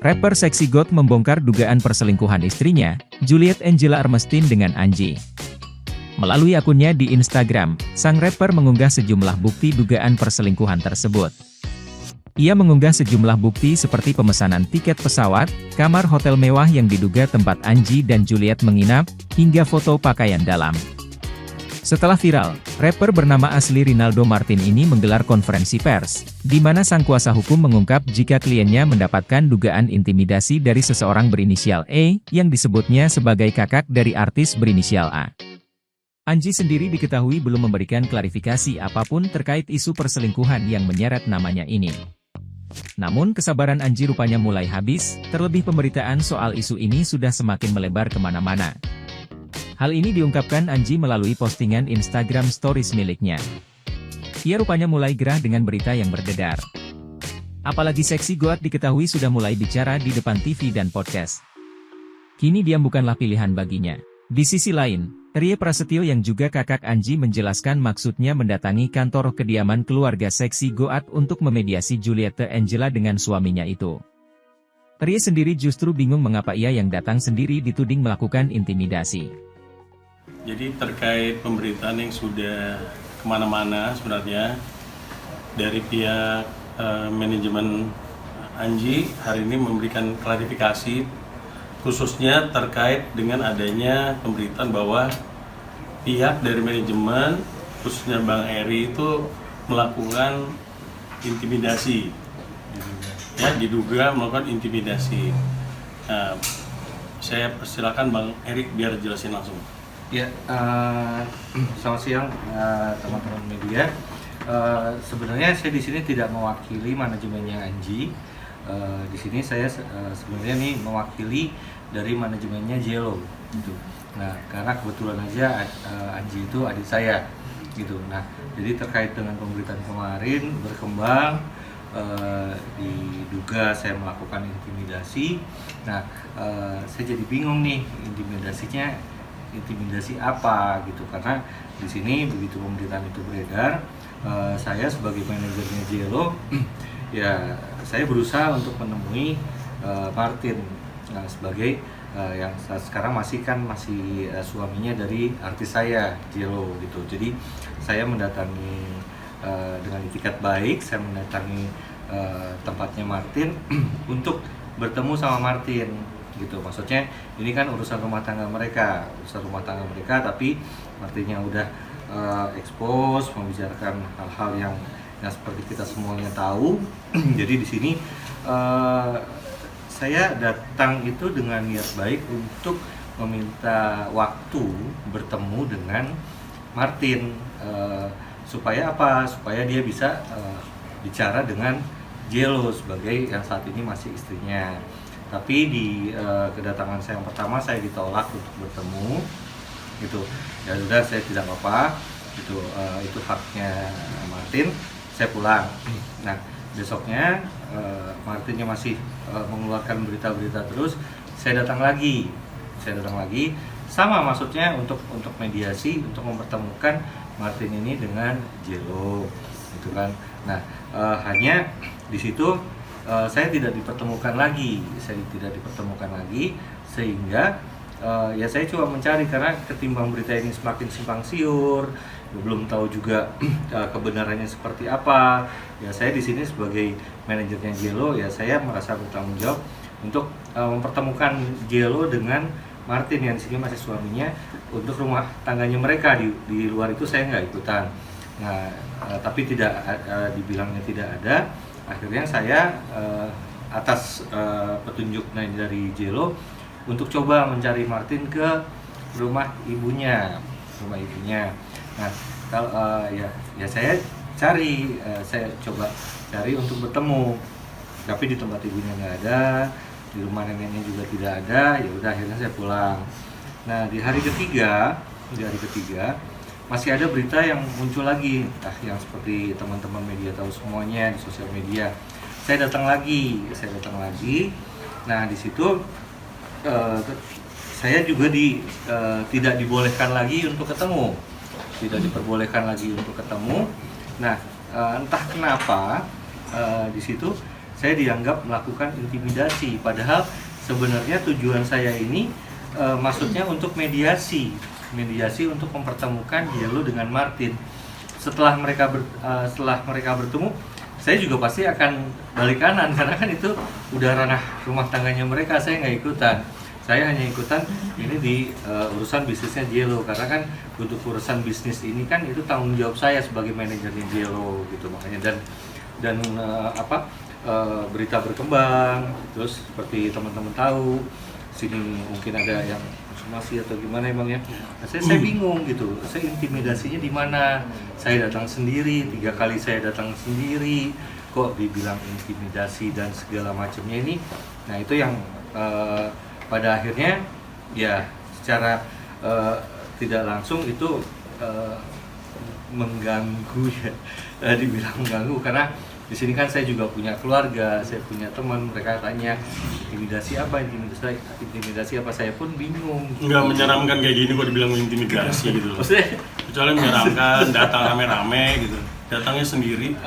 Rapper Sexy God membongkar dugaan perselingkuhan istrinya, Juliet Angela Armstein dengan Anji. Melalui akunnya di Instagram, sang rapper mengunggah sejumlah bukti dugaan perselingkuhan tersebut. Ia mengunggah sejumlah bukti seperti pemesanan tiket pesawat, kamar hotel mewah yang diduga tempat Anji dan Juliet menginap, hingga foto pakaian dalam. Setelah viral, rapper bernama asli Rinaldo Martin ini menggelar konferensi pers, di mana sang kuasa hukum mengungkap jika kliennya mendapatkan dugaan intimidasi dari seseorang berinisial E, yang disebutnya sebagai kakak dari artis berinisial A. Anji sendiri diketahui belum memberikan klarifikasi apapun terkait isu perselingkuhan yang menyeret namanya ini. Namun kesabaran Anji rupanya mulai habis, terlebih pemberitaan soal isu ini sudah semakin melebar kemana-mana. Hal ini diungkapkan Anji melalui postingan Instagram Stories miliknya. Ia rupanya mulai gerah dengan berita yang beredar. Apalagi Sexy God diketahui sudah mulai bicara di depan TV dan podcast. Kini diam bukanlah pilihan baginya. Di sisi lain, Rie Prasetyo yang juga kakak Anji menjelaskan maksudnya mendatangi kantor kediaman keluarga Sexy God untuk memediasi Juliet Angela dengan suaminya itu. Rie sendiri justru bingung mengapa ia yang datang sendiri dituding melakukan intimidasi. Jadi terkait pemberitaan yang sudah kemana-mana sebenarnya dari pihak manajemen Anji hari ini memberikan klarifikasi khususnya terkait dengan adanya pemberitaan bahwa pihak dari manajemen khususnya Bang Eri itu melakukan intimidasi, ya diduga melakukan intimidasi. Nah, saya persilakan Bang Eri biar jelasin langsung. Ya, selamat siang teman-teman media. Sebenarnya saya di sini tidak mewakili manajemennya Anji. Di sini saya sebenarnya nih mewakili dari manajemennya Jello, gitu. Nah, karena kebetulan aja Anji itu adik saya, gitu. Nah, jadi terkait dengan pemberitaan kemarin berkembang, diduga saya melakukan intimidasi. Nah, saya jadi bingung nih intimidasi apa gitu, karena di sini begitu pemberitaan itu beredar, saya sebagai manajernya Jello ya saya berusaha untuk menemui Martin sebagai yang sekarang masih suaminya dari artis saya Jello gitu. Jadi saya mendatangi dengan itikat baik, saya mendatangi tempatnya Martin untuk bertemu sama Martin gitu. Maksudnya ini kan urusan rumah tangga mereka, tapi Martinnya udah expose, membicarakan hal-hal yang seperti kita semuanya tahu. Jadi di sini saya datang itu dengan niat baik untuk meminta waktu bertemu dengan Martin, supaya apa? Supaya dia bisa bicara dengan Jello sebagai yang saat ini masih istrinya. Tapi di kedatangan saya yang pertama saya ditolak untuk bertemu, gitu. Ya sudah, saya tidak apa-apa, itu haknya Martin. Saya pulang. Nah, besoknya Martinnya masih mengeluarkan berita-berita terus. Saya datang lagi, sama maksudnya untuk mediasi, untuk mempertemukan Martin ini dengan Jello, gitu kan. Nah, hanya di situ saya tidak dipertemukan lagi, sehingga ya saya coba mencari, karena ketimbang berita ini semakin simpang siur, belum tahu juga kebenarannya seperti apa. Ya saya di sini sebagai manajernya Jello, ya saya merasa bertanggung jawab untuk mempertemukan Jello dengan Martin yang di sini masih suaminya, untuk rumah tangganya mereka. Di luar itu saya nggak ikutan. Nah, tapi dibilangnya tidak ada. Akhirnya saya atas petunjuk dari Jello untuk coba mencari Martin ke rumah ibunya. Nah, kalau ya saya coba cari untuk bertemu, tapi di tempat ibunya nggak ada, di rumah neneknya juga tidak ada. Ya udah, akhirnya saya pulang. Nah, di hari ketiga masih ada berita yang muncul lagi, yang seperti teman-teman media tahu semuanya di sosial media. Saya datang lagi. Nah, di situ saya juga tidak dibolehkan lagi untuk ketemu, Nah, entah kenapa di situ saya dianggap melakukan intimidasi. Padahal sebenarnya tujuan saya ini maksudnya untuk mediasi untuk mempertemukan Jello dengan Martin. Setelah mereka bertemu, saya juga pasti akan balik kanan karena kan itu udah ranah rumah tangganya mereka. Saya nggak ikutan. Saya hanya ikutan ini di urusan bisnisnya Jello, karena kan untuk urusan bisnis ini kan itu tanggung jawab saya sebagai manajernya Jello gitu. Makanya dan berita berkembang, terus seperti teman-teman tahu sini mungkin ada yang konsumasi atau gimana emang ya. Nah, saya bingung gitu, saya intimidasinya di mana? Saya datang sendiri, 3 kali saya datang sendiri, kok dibilang intimidasi dan segala macamnya ini. Nah itu yang pada akhirnya ya secara tidak langsung itu mengganggu ya, dibilang mengganggu karena di sini kan saya juga punya keluarga, saya punya teman, mereka tanya intimidasi apa, saya pun bingung. Nggak menyeramkan kayak gini kok dibilang intimidasi gitu loh. Maksudnya kecuali menyeramkan, datang rame-rame gitu, datangnya sendiri.